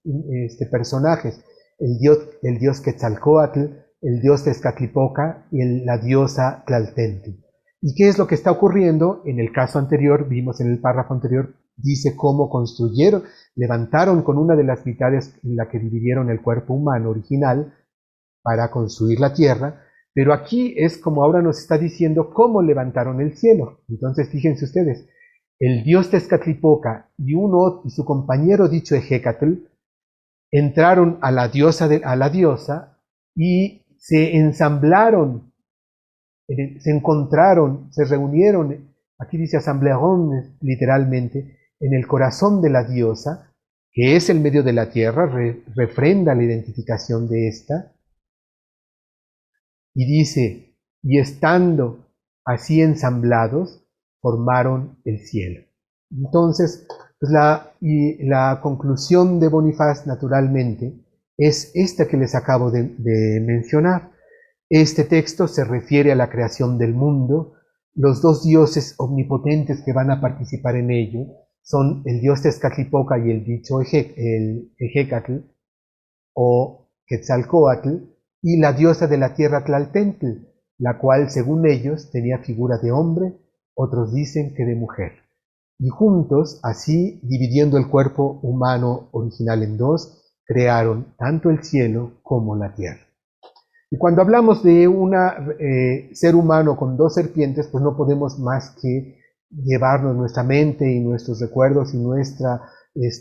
personajes, el dios Quetzalcóatl, el dios Tezcatlipoca y la diosa Tlaltentli. ¿Y qué es lo que está ocurriendo? En el caso anterior, vimos en el párrafo anterior, dice cómo construyeron, levantaron con una de las mitades en la que dividieron el cuerpo humano original para construir la tierra, pero aquí es como ahora nos está diciendo cómo levantaron el cielo. Entonces fíjense ustedes, el dios Tezcatlipoca y su compañero dicho Ejecatl entraron a la diosa y se ensamblaron, se encontraron, se reunieron, aquí dice asamblearon literalmente, en el corazón de la diosa, que es el medio de la tierra, refrenda la identificación de esta, y dice, y estando así ensamblados, formaron el cielo. Entonces, pues la conclusión de Bonifaz, naturalmente, es esta que les acabo de mencionar. Este texto se refiere a la creación del mundo. Los dos dioses omnipotentes que van a participar en ello son el dios Tezcatlipoca y el dicho Ejecatl o Quetzalcóatl, y la diosa de la tierra Tlaltentli, la cual, según ellos, tenía figura de hombre, otros dicen que de mujer. Y juntos, así, dividiendo el cuerpo humano original en dos, crearon tanto el cielo como la tierra. Y cuando hablamos de un ser humano con dos serpientes, pues no podemos más que llevarnos nuestra mente y nuestros recuerdos y nuestra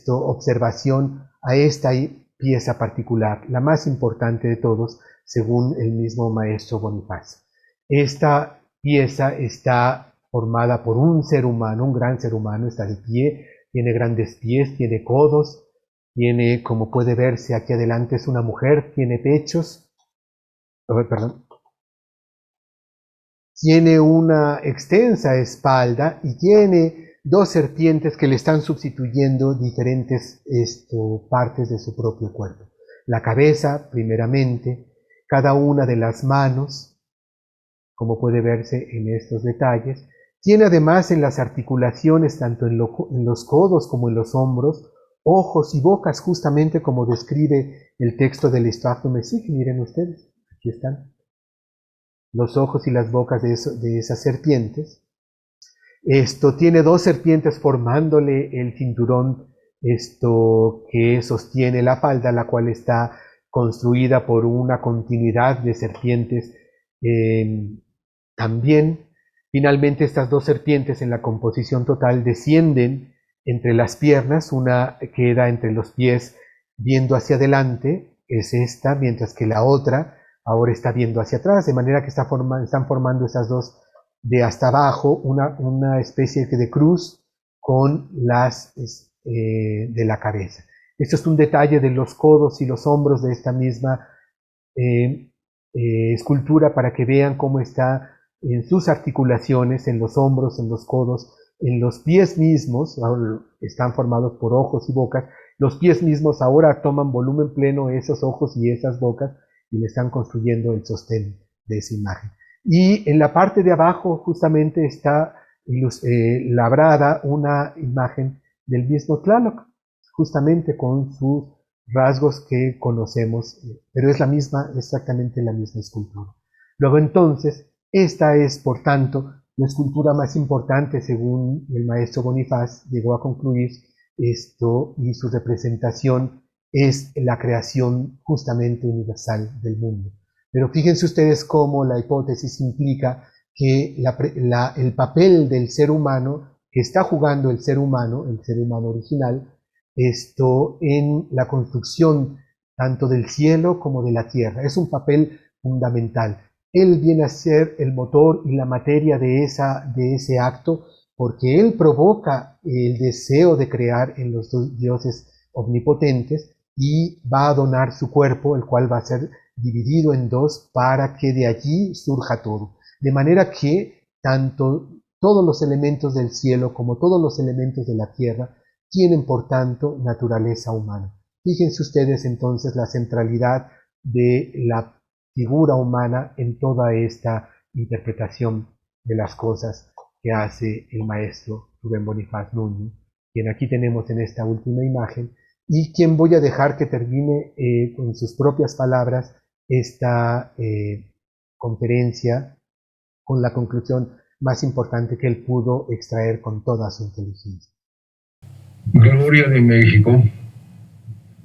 observación a esta pieza particular, la más importante de todos, según el mismo maestro Bonifaz. Esta pieza está formada por un ser humano, un gran ser humano, está de pie, tiene grandes pies, tiene codos, tiene, como puede verse aquí adelante, es una mujer, tiene pechos, perdón, tiene una extensa espalda y tiene dos serpientes que le están sustituyendo diferentes partes de su propio cuerpo. La cabeza, primeramente, cada una de las manos, como puede verse en estos detalles. Tiene además en las articulaciones, tanto en los codos como en los hombros, ojos y bocas, justamente como describe el texto del Histoire du Messie. Miren ustedes, aquí están los ojos y las bocas de esas serpientes. Esto tiene dos serpientes formándole el cinturón que sostiene la falda, la cual está construida por una continuidad de serpientes. También, finalmente, estas dos serpientes en la composición total descienden entre las piernas, una queda entre los pies viendo hacia adelante, es esta, mientras que la otra ahora está viendo hacia atrás, de manera que están formando esas dos de hasta abajo una especie de cruz con las de la cabeza. Esto es un detalle de los codos y los hombros de esta misma escultura para que vean cómo está en sus articulaciones, en los hombros, en los codos, en los pies mismos, están formados por ojos y bocas. Los pies mismos ahora toman volumen pleno esos ojos y esas bocas y le están construyendo el sostén de esa imagen. Y en la parte de abajo justamente está labrada una imagen del mismo Tlaloc, justamente con sus rasgos que conocemos, pero es exactamente la misma escultura. Luego entonces, esta es, por tanto, la escultura más importante, según el maestro Bonifaz llegó a concluir esto, y su representación es la creación justamente universal del mundo. Pero fíjense ustedes cómo la hipótesis implica que el papel del ser humano, que está jugando el ser humano original, en la construcción tanto del cielo como de la tierra, es un papel fundamental. Él viene a ser el motor y la materia de ese acto, porque él provoca el deseo de crear en los dos dioses omnipotentes y va a donar su cuerpo, el cual va a ser dividido en dos para que de allí surja todo. De manera que tanto todos los elementos del cielo como todos los elementos de la tierra tienen, por tanto, naturaleza humana. Fíjense ustedes entonces la centralidad de la figura humana en toda esta interpretación de las cosas que hace el maestro Rubén Bonifaz Nuño, quien aquí tenemos en esta última imagen, y quien voy a dejar que termine con sus propias palabras esta conferencia con la conclusión más importante que él pudo extraer con toda su inteligencia. Gloria de México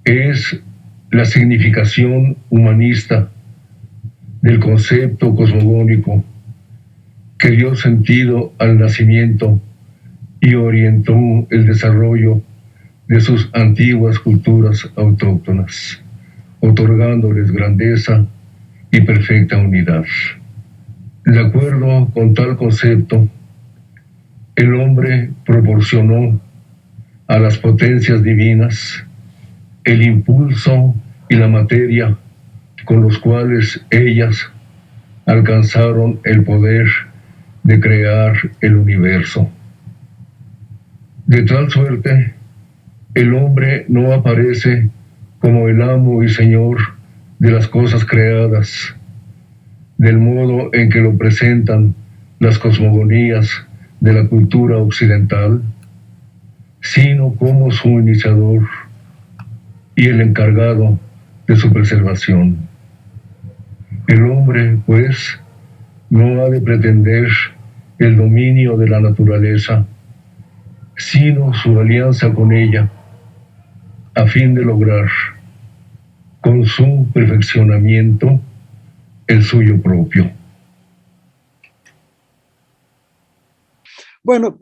es la significación humanista del concepto cosmogónico que dio sentido al nacimiento y orientó el desarrollo de sus antiguas culturas autóctonas, otorgándoles grandeza y perfecta unidad. De acuerdo con tal concepto, el hombre proporcionó a las potencias divinas el impulso y la materia con los cuales ellas alcanzaron el poder de crear el universo. De tal suerte, el hombre no aparece como el amo y señor de las cosas creadas, del modo en que lo presentan las cosmogonías de la cultura occidental, sino como su iniciador y el encargado de su preservación. El hombre, pues, no ha de pretender el dominio de la naturaleza, sino su alianza con ella, a fin de lograr, con su perfeccionamiento, el suyo propio. Bueno,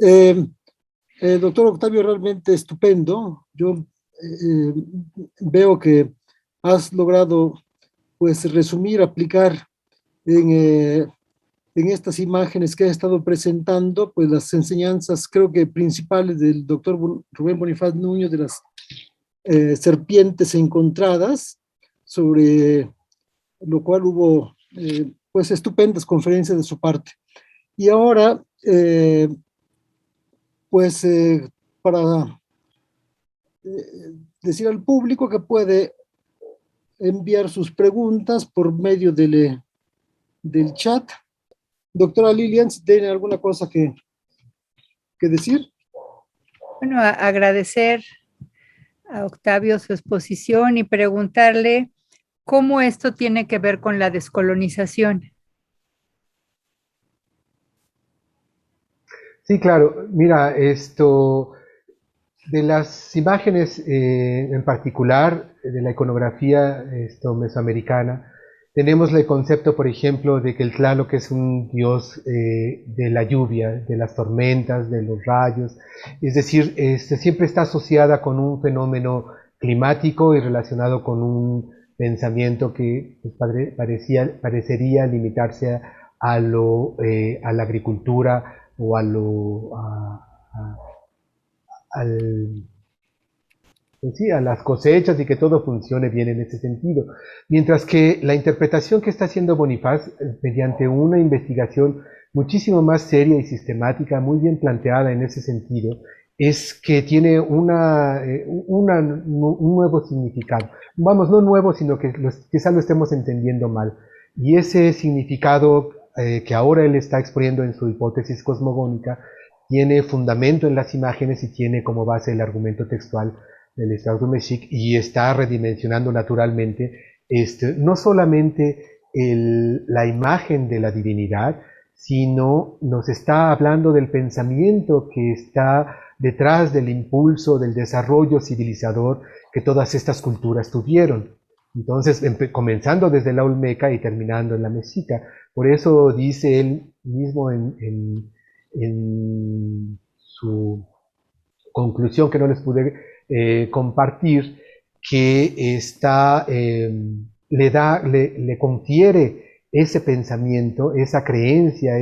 doctor Octavio, realmente estupendo. Yo veo que has logrado, pues, resumir, aplicar en estas imágenes que ha estado presentando, pues las enseñanzas, creo que principales del doctor Rubén Bonifaz Nuño, de las serpientes encontradas, sobre lo cual hubo pues estupendas conferencias de su parte. Y ahora, pues para decir al público que puede enviar sus preguntas por medio del chat. Doctora Lilian, ¿tiene alguna cosa que decir? Bueno, agradecer a Octavio su exposición y preguntarle cómo esto tiene que ver con la descolonización. Sí, claro. Mira, esto de las imágenes en particular de la iconografía mesoamericana, tenemos el concepto, por ejemplo, de que el Tlaloc es un dios de la lluvia, de las tormentas, de los rayos, es decir, siempre está asociada con un fenómeno climático y relacionado con un pensamiento que pues, parecería limitarse a la agricultura o a las cosechas y que todo funcione bien en ese sentido. Mientras que la interpretación que está haciendo Bonifaz, mediante una investigación muchísimo más seria y sistemática, muy bien planteada en ese sentido, es que tiene un nuevo significado. Vamos, no nuevo, sino que quizás lo estemos entendiendo mal. Y ese significado que ahora él está exponiendo en su hipótesis cosmogónica tiene fundamento en las imágenes y tiene como base el argumento textual del Estado de Mexic, y está redimensionando naturalmente no solamente la imagen de la divinidad, sino nos está hablando del pensamiento que está detrás del impulso, del desarrollo civilizador que todas estas culturas tuvieron. Entonces, comenzando desde la Olmeca y terminando en la Mexica. Por eso dice él mismo en su conclusión, que no les pude compartir, que le confiere ese pensamiento, esa creencia,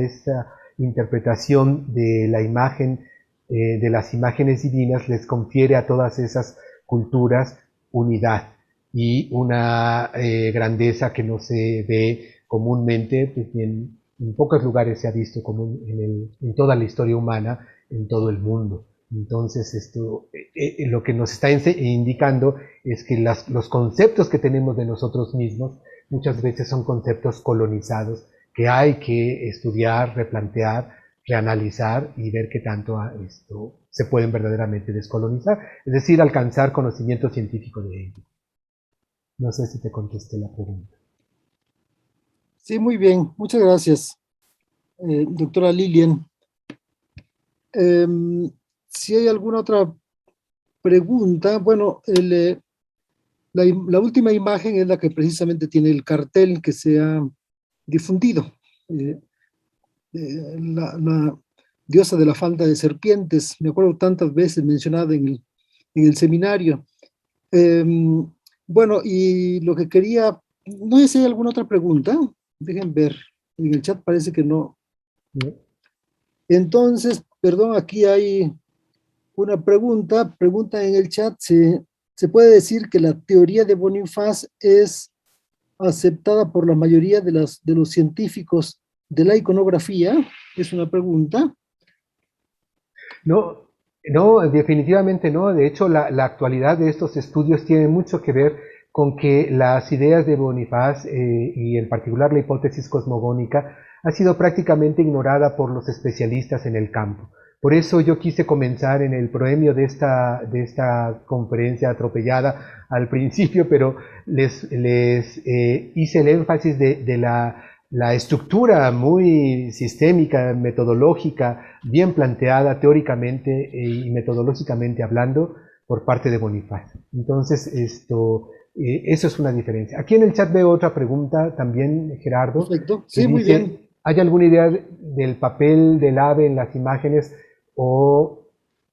interpretación de la imagen, de las imágenes divinas, les confiere a todas esas culturas unidad y una grandeza que no se ve comúnmente, pues, en pocos lugares se ha visto común en toda la historia humana, en todo el mundo. Entonces, esto, lo que nos está indicando es que los conceptos que tenemos de nosotros mismos muchas veces son conceptos colonizados que hay que estudiar, replantear, reanalizar y ver qué tanto esto se pueden verdaderamente descolonizar, es decir, alcanzar conocimiento científico de ello. No sé si te contesté la pregunta. Sí, muy bien. Muchas gracias, doctora Lilian. Si hay alguna otra pregunta, bueno, la última imagen es la que precisamente tiene el cartel que se ha difundido. La diosa de la falda de serpientes, me acuerdo tantas veces mencionada en el seminario. Bueno, y lo que quería, no sé si hay alguna otra pregunta, dejen ver, en el chat parece que no. Entonces, perdón, aquí hay una pregunta en el chat, ¿se puede decir que la teoría de Bonifaz es aceptada por la mayoría de los científicos de la iconografía? Es una pregunta. No, no, definitivamente no. De hecho, la actualidad de estos estudios tiene mucho que ver con que las ideas de Bonifaz y en particular la hipótesis cosmogónica ha sido prácticamente ignorada por los especialistas en el campo. Por eso yo quise comenzar en el proemio de esta conferencia atropellada al principio, pero les hice el énfasis de la estructura muy sistémica, metodológica, bien planteada teóricamente y metodológicamente hablando por parte de Bonifaz. Entonces, eso es una diferencia. Aquí en el chat veo otra pregunta también, Gerardo. Perfecto, sí, muy dice, bien. ¿hay alguna idea del papel del ave en las imágenes o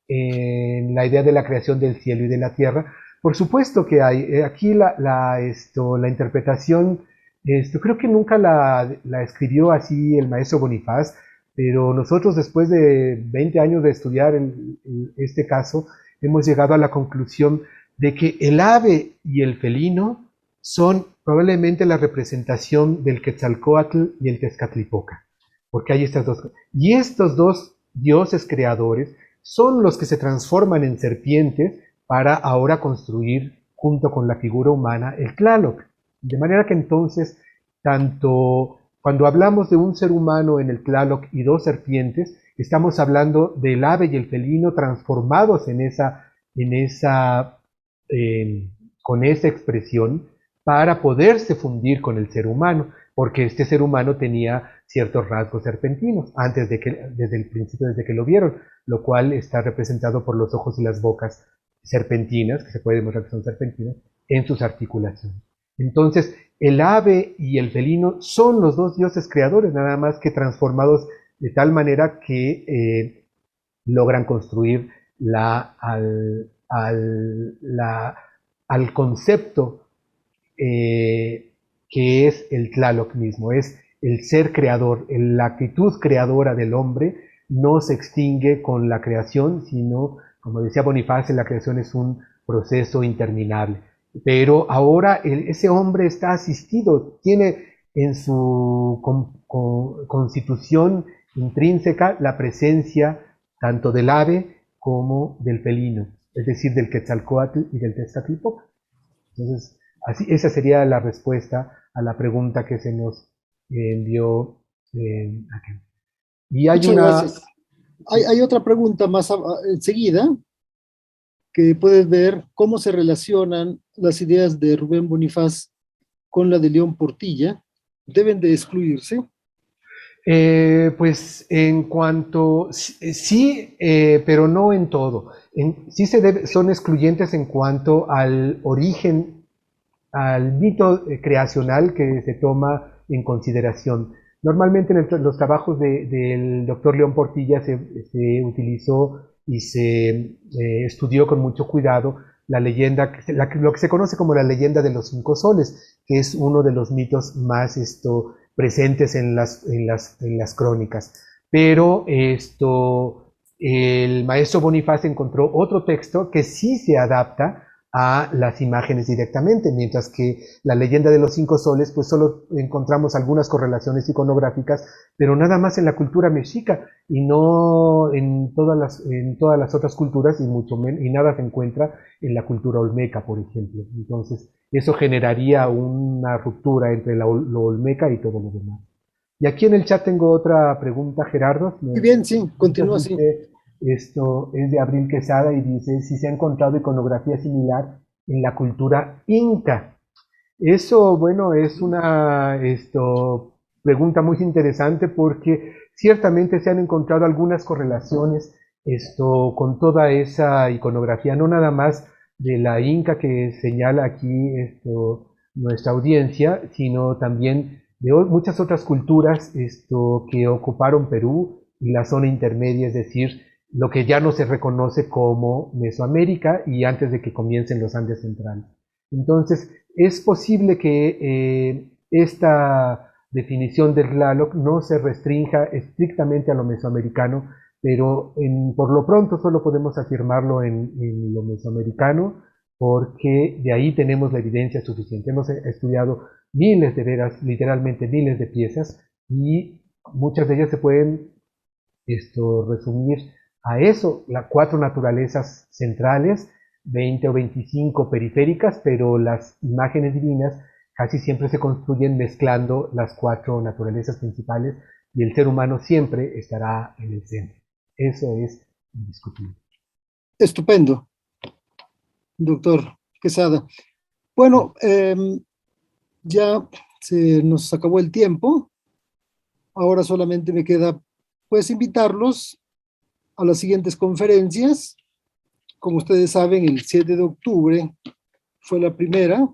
en la idea de la creación del cielo y de la tierra? Por supuesto que hay. Aquí la interpretación, creo que nunca la escribió así el maestro Bonifaz, pero nosotros después de 20 años de estudiar este caso, hemos llegado a la conclusión de que el ave y el felino son probablemente la representación del Quetzalcóatl y el Tezcatlipoca, porque hay estas dos cosas. Y estos dos dioses creadores son los que se transforman en serpientes para ahora construir, junto con la figura humana, el Tlaloc. De manera que entonces, tanto cuando hablamos de un ser humano en el Tlaloc y dos serpientes, estamos hablando del ave y el felino transformados con esa expresión para poderse fundir con el ser humano, porque este ser humano tenía ciertos rasgos serpentinos desde el principio, desde que lo vieron, lo cual está representado por los ojos y las bocas serpentinas, que se puede demostrar que son serpentinas, en sus articulaciones. Entonces, el ave y el felino son los dos dioses creadores, nada más que transformados de tal manera que logran construir al concepto que es el Tlaloc mismo, es el ser creador, la actitud creadora del hombre no se extingue con la creación, sino, como decía Bonifaz, la creación es un proceso interminable. Pero ahora ese hombre está asistido, tiene en su constitución intrínseca la presencia tanto del ave como del felino, es decir, del Quetzalcóatl y del Tezcatlipoca. Entonces, esa sería la respuesta a la pregunta que se nos envió aquí. Y hay Muchas gracias. Hay otra pregunta más enseguida, que puedes ver cómo se relacionan las ideas de Rubén Bonifaz con la de León Portilla. ¿Deben de excluirse? Pues en cuanto, sí, pero no en todo. Sí son excluyentes en cuanto al origen, al mito creacional que se toma en consideración. Normalmente en los trabajos del doctor León Portilla se utilizó y se estudió con mucho cuidado la leyenda, lo que se conoce como la leyenda de los 5 soles, que es uno de los mitos más presentes en las crónicas. pero el maestro Bonifaz encontró otro texto que sí se adapta a las imágenes directamente, mientras que la leyenda de los 5 soles, pues solo encontramos algunas correlaciones iconográficas, pero nada más en la cultura mexica y no en todas las otras culturas, y nada se encuentra en la cultura olmeca, por ejemplo. Entonces, eso generaría una ruptura entre lo olmeca y todo lo demás. Y aquí en el chat tengo otra pregunta, Gerardo. Muy bien, sí, continúa así. Esto es de Abril Quesada y dice si se ha encontrado iconografía similar en la cultura inca. Eso, bueno, es una pregunta muy interesante porque ciertamente se han encontrado algunas correlaciones con toda esa iconografía, no nada más de la inca que señala aquí nuestra audiencia, sino también de muchas otras culturas que ocuparon Perú y la zona intermedia, es decir, lo que ya no se reconoce como Mesoamérica y antes de que comiencen los Andes centrales. Entonces, es posible que esta definición del Tlaloc no se restrinja estrictamente a lo mesoamericano, pero por lo pronto solo podemos afirmarlo en lo mesoamericano, porque de ahí tenemos la evidencia suficiente. Hemos estudiado miles de veras, literalmente miles de piezas, y muchas de ellas se pueden resumir a eso, las 4 naturalezas centrales, 20 o 25 periféricas, pero las imágenes divinas casi siempre se construyen mezclando las 4 naturalezas principales y el ser humano siempre estará en el centro. Eso es indiscutible. Estupendo, doctor Quesada. Bueno, ya se nos acabó el tiempo. Ahora solamente me queda, pues, invitarlos a las siguientes conferencias. Como ustedes saben, el 7 de octubre fue la primera,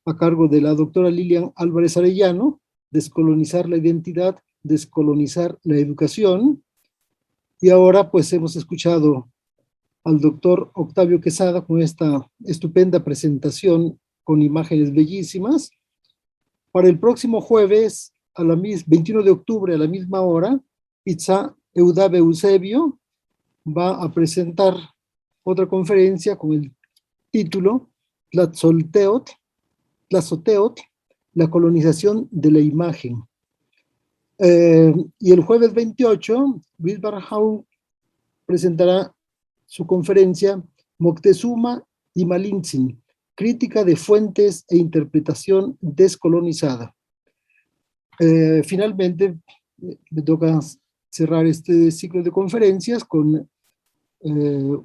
a cargo de la doctora Lilian Álvarez Arellano, Descolonizar la identidad, descolonizar la educación. Y ahora, pues, hemos escuchado al doctor Octavio Quesada con esta estupenda presentación con imágenes bellísimas. Para el próximo jueves, 21 de octubre, a la misma hora, Itza Eudabe Eusebio va a presentar otra conferencia con el título Tlazoteotl, la colonización de la imagen. Y el jueves 28, Luis Barajau presentará su conferencia Moctezuma y Malintzin, crítica de fuentes e interpretación descolonizada. Finalmente, me toca cerrar este ciclo de conferencias con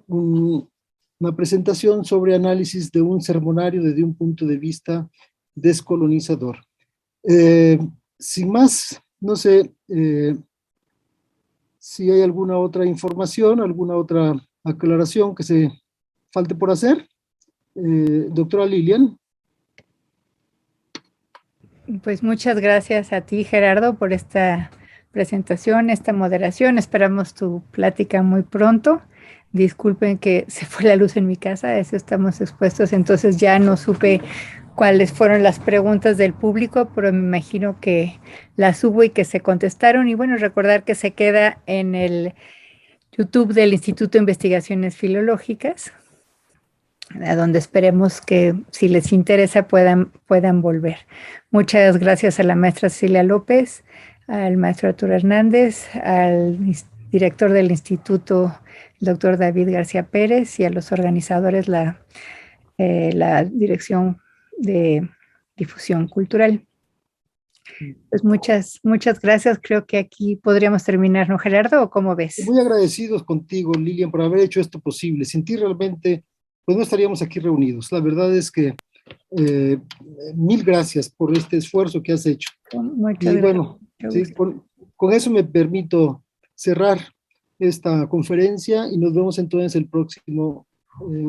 una presentación sobre análisis de un sermonario desde un punto de vista descolonizador. Sin más, no sé si hay alguna otra información, alguna otra aclaración que se falte por hacer. Doctora Lilian. Pues muchas gracias a ti, Gerardo, por esta presentación, esta moderación. Esperamos tu plática muy pronto. Disculpen que se fue la luz en mi casa, a eso estamos expuestos, entonces ya no supe cuáles fueron las preguntas del público, pero me imagino que las hubo y que se contestaron. Y bueno, recordar que se queda en el YouTube del Instituto de Investigaciones Filológicas, a donde esperemos que si les interesa puedan volver. Muchas gracias a la maestra Cecilia López, al maestro Arturo Hernández, al director del instituto, el doctor David García Pérez, y a los organizadores, la Dirección de Difusión Cultural. Pues muchas gracias. Creo que aquí podríamos terminar, ¿no, Gerardo? ¿O cómo ves? Muy agradecidos contigo, Lilian, por haber hecho esto posible. Sin ti realmente, pues no estaríamos aquí reunidos. La verdad es que mil gracias por este esfuerzo que has hecho. Muchas y bueno, sí, con eso me permito cerrar esta conferencia y nos vemos entonces el próximo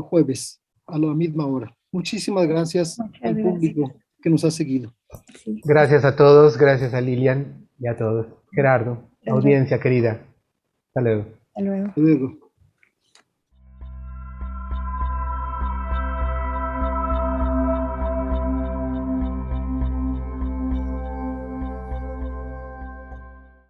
jueves a la misma hora. Muchísimas gracias al público que nos ha seguido. Sí. Gracias a todos, gracias a Lilian y a todos. Gerardo, audiencia querida. Hasta luego. Hasta luego. Hasta luego.